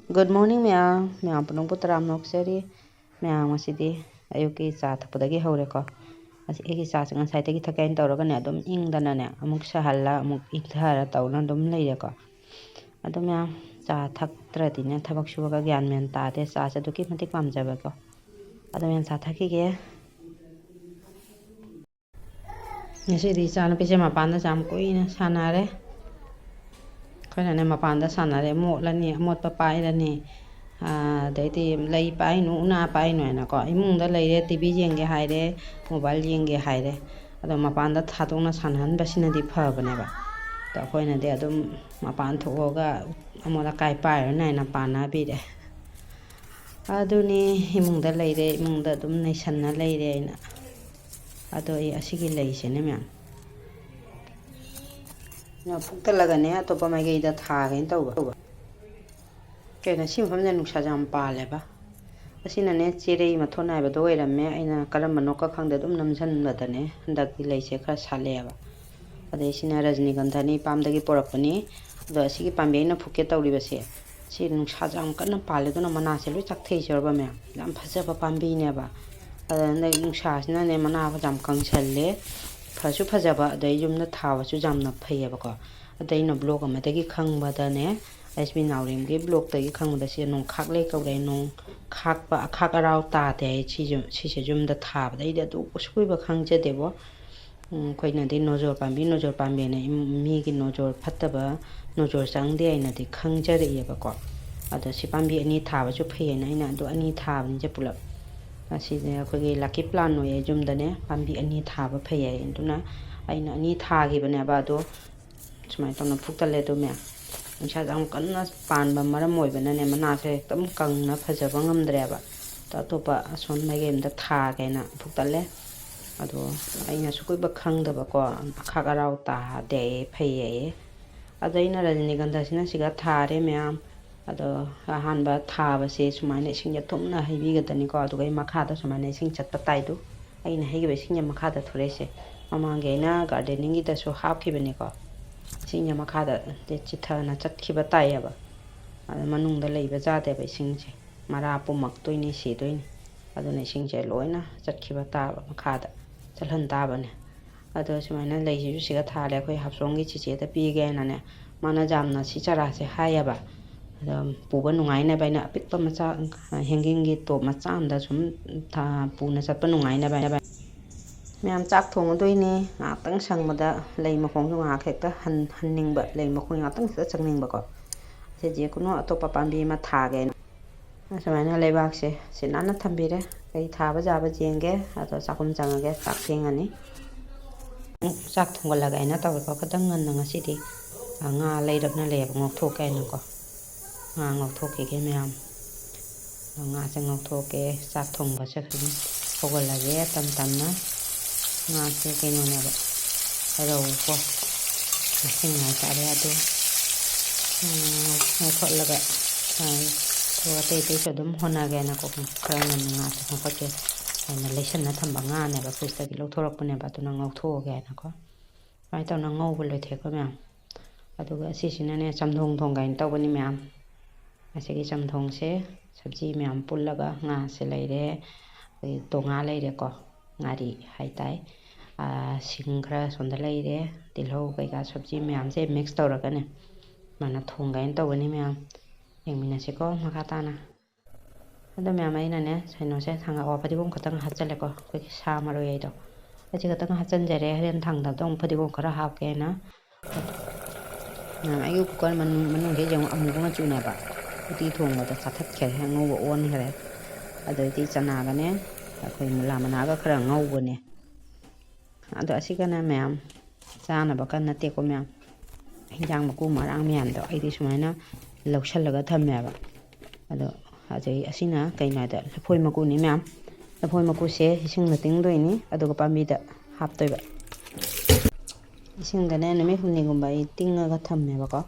Good morning, ma'am punong putaram nokseri. Ma'am masidi ayuki sa thapodagi haure ko. As egi sa singa sai tagi thakain tawraga ne adum ingdana ne amuk sahalla amuk ithara tawna dum leire ko. Adum ma'am sa thaktradi ne thabak subaga gyan men ta de sa sa duki matik pamjaba ko. Adum yan sa thaki ge. Nasidi sa na pise mapanda jam kuina sanare. Khana ne mapanda sanare mo lani mot papai lani. Đấy lấy bài nụ na bài nụ na có imung đã lấy tivi yenge hay đấy mobile yenge hay đấy đó mà bạn đã thắt tung nó sản hẳn bác sĩ đi phở bên này ba đó coi này đấy đó mà bạn thuộc cái mà là cái bài này là bạn nào bị đấy đó ni imung đã lấy đấy imung đã tụm này sản nó lấy đấy nè đó ấy cái lấy xem nè mẹ nó phục tất là cái này tôi bảo mày cái đó thà cái tàu cái này xin phẩm nhân nụ sa jam pa le ba asina ne chirei ma thonai ba doi ram me aina karam ma nokka khang de dum nam jan ba da ne handak ki lei se kha sale ba ade sina rajnigandha ni pam da gi porak pani do asigi pambe na phuke tawri ba se si nụ sa jam kan pa le do na mana se lu chak thei jor ba me lam phaja ba pambi ne ba ada ne nụ sa sina ne mana ba jam kang chal le phasu phaja ba dai yum na tha ba chu jam na phei ba ko adai na blog ma da gi khang ba da ne SB nào điểm cái blog tới không được xem nông khắc lấy câu đấy nông khắc và khắc ở đâu ta thì chỉ sử dụng được thả đấy để tụ suy bậc khang chơi được bo quay này thì nozor pambi này mi cái nozor phát tập nozor sáng đây này thì khang chơi được vậy bà ở đó chỉ pambi anh thả và chụp hình này nè đó anh thả mình chơi bουλ럽 chỉ là cái lucky plan này dùng đó nè pambi anh thả và hình đó nè anh thả cái bên này bà đó chúng mày tao nó phúc tale đó mẹ Nsa jam kan na pan ba mara moi bana ne mana se tam kang na phaja bangam dre ba ta to pa son mai game da tha ke na phuk ta le ado aina su koi ba khang da ba ko kha ga raw ta de phei ye adaina rajnigandha sina siga tha re myam ado han ba tha ba se sumai ne sing ya thum na hai bi ga tani ko ado gai makha da sumai ne sing chat pa tai du aina hai ge be sing ya makha da thore se mama ge na gardening gi da so hap ki bani ko Sinh nhà mà khá đã chỉ thờ là chất khi bắt tay à bà mà nung đã lấy bà ra để bà sinh chứ mà ra bố mặc tôi này xí tôi này ở đây này sinh chạy lỗi na chất khi bắt ta mà khá đã chất hơn ta bà nè ở đây chúng mày nó lấy chứ sĩ cái thà để khơi học xong cái chỉ chế ta pi cái nè mà nó giảm nó chỉ cho ra sẽ hay à bà bố bà nung ấy này bà nè biết bà mà cha hiện cái tổ mà cha anh đã chúng ta bố nó chất bà nung ấy này bà Mẹ chắc thùng tôi nè ngã tăng sang mà đã lấy mà không ngã khác ta hành ninh bật lấy mà không ngã tăng sẽ sang ninh bật có thế chỉ có nó tổ Pambi mà thả cái nó sao nó lấy bạc sẽ nó thầm bị đấy cái thả bây giờ bây giờ cái rồi sao cũng chẳng cái sạc tiền anh ấy chắc thùng là cái nó tao có cái tăng ngân là gì đi ngã lấy được nó lấy ngọc thô cái nó có ngọc thô cái mẹ ngã sẽ ngọc thô cái sạc thùng và sẽ không có là cái tầm tầm nó ngasih kayak nona ba ada upo ngasih ngasih ada tu kok lega tua tete sedum hona gana kok kerana ngasih kok ke na lesson na thamba nga ne ba first kilo thorak pune ba tu na ngau tho gana ko pai tau na ngau bole the ko ma'am aduga sisina ne chamthong thong gain tau bani ma'am ase ki chamthong se sabji ma'am pullaga nga se leire to nga leire ko ngari hai tai singra sonda leire tilho kai ka sabji myam se mix tawra ka ne mana thonga en tawani myam engmina se ko makata na ado myam ai na ne saino se thanga o padibom khatang hachale ko ko sa maro ei do achi khatang hachan jare haren thang da dong padibom khara hap ke na na ayu ko man ge jong amu ko chu na ba ti thong da sathat khe ngo bo on hare ado ti chana ga ne akhoi mula mana ga khara ngau bo ne ado asigana ma'am chana ba kan na te ko ma'am hinjang ma ku marang myan do ai ti sumaina loksal laga thamme ba ado ajai asina kaina da lafoi ma ku ni ma'am lafoi ma ku se hising na ting doi ni ado ga Pambi da hap toi ba ising da ne nami huni gumba I tinga ga thamme ba ko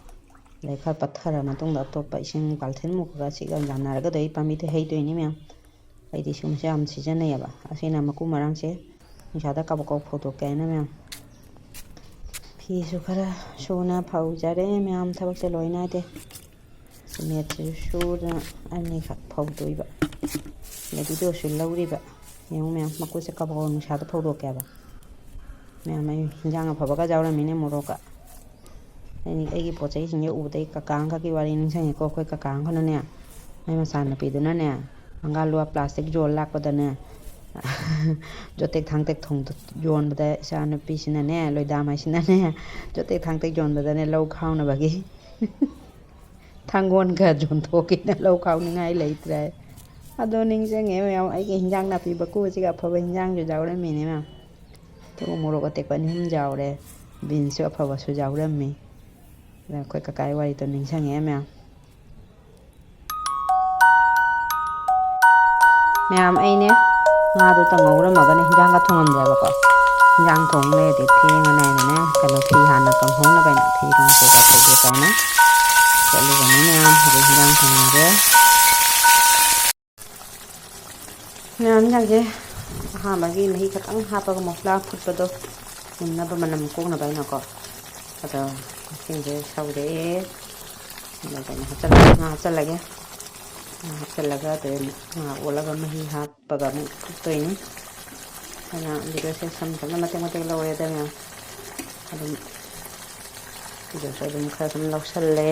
lai khar pathara ma tung da to pa ising palthen mu ga si ga jana ga dai Pambi te hei doi ni ma'am ai ti sum jam si jana ya ba asina ma ku marang se Nishada kabako photo kena ma'am Phi su khara suna phau jare ma'am thabak se loina de ꯃꯦꯠꯁꯤꯁꯨ ꯁꯨꯗꯅ ꯑꯅꯤꯈꯛ ꯐꯧꯗꯣꯏꯕ ꯚꯤꯗꯤꯑꯣꯁꯨ ꯂꯧꯔꯤꯕ ꯌꯦꯡꯉꯨ ꯃꯌꯥꯝ ꯃꯀꯨꯠꯁꯦ ꯀꯕꯛ ꯅꯨꯡꯁꯥꯗ ꯐꯧꯗꯣꯛꯀꯦꯕ ꯃꯌꯥꯝ ꯑꯩ ꯍꯤꯟꯖꯥꯡ ꯑꯐꯕꯒ ꯌꯥꯎꯔꯝꯃꯤꯅꯦ ꯃꯣꯔꯣꯛꯀ ꯑꯩꯒꯤ ꯄꯣꯠ ꯆꯩꯁꯤꯡꯁꯦ ꯎꯕꯗꯩ ꯀꯀꯥ ꯑꯃꯈꯛꯀꯤ ꯋꯥꯔꯤ ꯅꯤꯡꯁꯤꯡꯉꯦꯀꯣ ꯑꯩꯈꯣꯏ ꯀꯀꯥ ꯑꯃꯈꯛꯅꯅꯦ ꯃꯥꯏ ꯃꯆꯥꯅꯨꯄꯤꯗꯨꯅꯅꯦ ꯍꯪꯒꯥꯜꯂꯨꯋꯥ ꯄ꯭ꯂꯥꯁꯇꯤꯛ ꯌꯣꯜ ꯂꯥꯛꯄꯗꯅꯦ ꯖꯣꯇꯦꯛ ꯊꯥꯡꯇꯦꯛ ꯌꯣꯟꯕꯗ ꯏꯆꯥꯅꯨꯄꯤꯁꯤꯅꯅꯦ ꯂꯣꯏꯗꯥꯝ ꯍꯥꯏꯁꯤꯅꯅꯦ ꯖꯣꯇꯦꯛ ꯊꯥꯡꯇꯦꯛ ꯌꯣꯟꯕꯗꯅꯦ ꯂꯧ ꯈꯥꯎꯅꯕꯒꯤ ꯊꯥꯡꯒꯣꯟꯒ ꯌꯣꯟꯊꯣꯛꯀꯦꯅ ꯂꯧ ꯈꯥꯎꯅꯤꯡꯉꯥꯏ ꯂꯩꯇ꯭ꯔꯦ ꯑꯗꯣ ꯅꯤꯡꯁꯤꯡꯉꯦ ꯃꯌꯥꯝ ꯑꯩꯒꯤ ꯍꯤꯟꯖꯥꯡ ꯅꯥꯄꯤ ꯕꯀꯨꯁꯤꯒ ꯑꯐꯕ ꯍꯤꯟꯖꯥꯡꯁꯨ ꯌꯥꯎꯔꯝꯃꯤꯅꯦ ꯃꯌꯥꯝ ꯃꯣꯔꯣꯛ ꯑꯇꯦꯛꯄ 2 ꯌꯥꯎꯔꯦ ꯕꯤꯟꯁꯁꯨ ꯑꯐꯕꯁꯨ ꯌꯥꯎꯔꯝꯃꯤ ꯑꯗ ꯑꯩꯈꯣই ꯀꯀꯥꯒꯤ ꯋꯥꯔꯤꯗꯣ ꯅꯤꯡꯁꯤꯡꯉꯦ ꯃꯌꯥꯝ ꯑꯩꯅꯦ ꯉꯥꯗꯨ ꯉꯧꯔꯝꯃꯒꯅꯦ ꯍꯤꯟꯖꯥꯡꯒ ꯊꯣꯡꯉꯝꯗꯦꯕꯀꯣ ꯍꯤꯟꯖꯥꯡ ꯊꯣꯡ ꯂꯩꯔꯗꯤ ꯊꯦꯡꯉꯅꯤꯅꯅꯦ ꯀꯩꯅꯣ ꯐꯤ ꯍꯥꯟꯅ ꯀꯪꯍꯧꯅꯕ ꯍꯥꯏꯅ ꯐꯤ ꯔꯣꯡ ꯀꯩꯀꯥ ꯀꯩꯀꯩ ꯀꯥꯏꯅ ꯆꯠꯂꯤꯕꯅꯤ ꯃꯌꯥꯝ ꯍꯧꯖꯤꯛ ꯍꯤꯟꯖꯥꯡ ꯊꯣꯡꯉꯒꯦ ꯃꯌꯥꯝ ꯍꯤꯟꯖꯥꯡꯁꯦ ꯑꯍꯥꯟꯕꯒꯤ ꯃꯍꯤ ꯈꯛꯇꯪ ꯍꯥꯞꯄꯒ ꯃꯁꯂꯥ ꯐꯨꯠꯄꯗꯣ ꯃꯨꯟꯅꯕ ꯃꯅꯝ ꯀꯣꯛꯅꯕ ꯍꯥꯏꯅꯀꯣ ꯑꯗꯣ ꯏꯁꯤꯡꯁꯦ ꯁꯧꯔꯛꯑꯦ ꯑꯗ ꯀꯩꯅꯣ ꯍꯥꯞꯆꯜꯂꯒꯦ ꯍꯥꯞꯆꯜꯂꯒ ꯑꯗꯩ ꯉꯥ ꯑꯣꯠꯂꯒ ꯃꯍꯤ ꯍꯥꯞꯄꯒ ꯑꯃꯨꯛ ꯐꯨꯠꯇꯣꯏꯅꯤ ꯑꯩꯅ ꯚꯤꯗꯤꯑꯣꯁꯦ ꯁꯝ ꯃꯇꯦꯛ ꯂꯧꯔꯦꯗ ꯃꯌꯥꯝ ꯑꯗꯨꯝ ꯚꯤꯗꯤꯑꯣꯁꯨ ꯑꯗꯨꯝ ꯈꯔ ꯑꯗꯨꯝ ꯂꯧꯁꯜꯂꯦ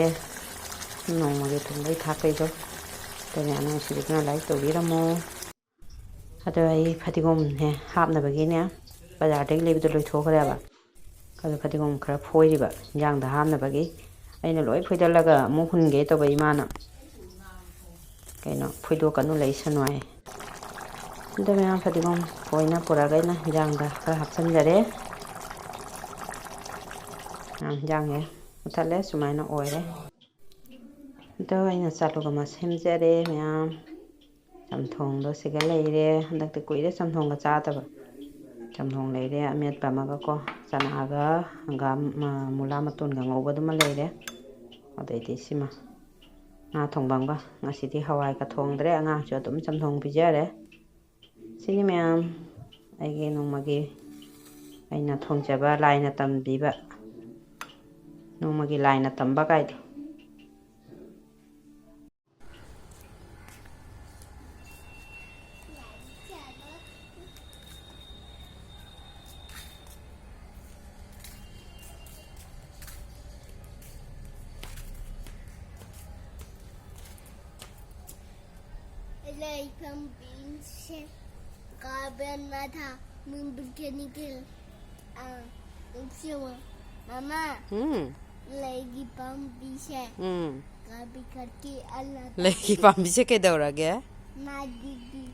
ꯅꯣꯡꯃꯒꯤ ꯊꯣꯡꯕꯩ ꯊꯥꯛꯄꯩꯗꯣ ꯑꯗꯨꯅ ꯑꯉꯥꯡꯁꯤꯡꯗꯨꯅ ꯂꯥꯏꯔꯤꯛ ꯇꯧꯕꯤꯔꯝꯃꯣ ꯑꯗꯣ ꯑꯩ ꯐꯗꯤꯒꯣꯝꯅꯦ ꯍꯥꯞꯅꯕꯒꯤꯅꯦ ꯕꯖꯥꯔꯗꯒꯤ ꯂꯩꯕꯗꯣ ꯂꯣꯏꯊꯣꯛꯈ꯭ꯔꯦꯕ ꯑꯗꯣ ꯐꯗꯤꯒꯣꯝ ꯈꯔ ꯐꯣꯏꯔꯤꯕ ꯍꯤꯟꯖꯥꯡꯗ ꯍꯥꯞꯅꯕꯒꯤ ꯑꯩꯅ ꯂꯣꯏ ꯐꯣꯏꯗꯠꯂꯒ ꯑꯃꯨꯛ ꯍꯨꯟꯒꯦ ꯇꯧꯕ ꯏꯃꯥꯅ ꯀꯩꯅꯣ ꯐꯣꯏꯗꯣꯛꯀꯅꯨ ꯂꯩꯁꯅꯨ ꯍꯥꯏ ꯑꯗꯣ ꯃꯌꯥꯝ ꯐꯗꯤꯒꯣꯝ ꯐꯣꯏꯅ ꯄꯨꯔꯛꯑꯒ ꯑꯩꯅ ꯍꯤꯟꯖꯥꯡꯗ ꯈꯔ ꯍꯥꯞꯆꯤꯟꯖꯔꯦ ꯍꯤꯟꯖꯥꯡꯁꯦ ꯃꯨꯊꯠꯂꯦ ꯁꯨꯃꯥꯏꯅ ꯑꯣꯏꯔꯦ ꯑꯗꯣ ꯑꯩꯅ ꯆꯥꯂꯨꯛ ꯑꯃ ꯁꯦꯝꯖꯔꯦ ꯃꯌꯥꯝ ꯆꯝꯊꯣꯡꯗꯣ ꯁꯤꯒ ꯂꯩꯔꯦ ꯍꯟꯗꯛꯇꯤ ꯀꯨꯏꯔꯦ ꯆꯝꯊꯣꯡꯒ ꯆꯥꯗꯕ ꯆꯝꯊꯣꯡ ꯂꯩꯔꯦ ꯑꯃꯦꯠꯄ ꯑꯃꯒꯀꯣ ꯆꯅꯥꯒ ꯍꯪꯒꯥꯝ ꯃꯨꯂꯥ ꯃꯇꯣꯟꯒ ꯉꯧꯕꯗꯨꯃ ꯂꯩꯔꯦ ꯑꯗꯩꯗꯤ ꯁꯤꯃ ꯉꯥ ꯊꯣꯡꯕ ꯑꯃꯒ ꯉꯁꯤꯗꯤ ꯍꯋꯥꯏꯒ ꯊꯣꯡꯗ꯭ꯔꯦ ꯑꯉꯥꯡꯁꯨ ꯑꯗꯨꯝ ꯆꯝꯊꯣꯡ ꯄꯤꯖꯔꯦ ꯁꯤꯅꯤ ꯃꯌꯥꯝ ꯑꯩꯒꯤ ꯅꯣꯡꯃꯒꯤ ꯑꯩꯅ ꯊꯣꯡꯖꯕ ꯂꯥꯏꯅ ꯇꯝꯕꯤꯕ ꯅꯣꯡꯃꯒꯤ ꯂꯥꯏꯅ ꯇꯝꯕ ꯀꯥꯏꯗꯣ Pambi Kabanata Mumbukanikil Mama Lagi Pambi Kabi Kati Allah Lagi Pambi kaidaurage Madidi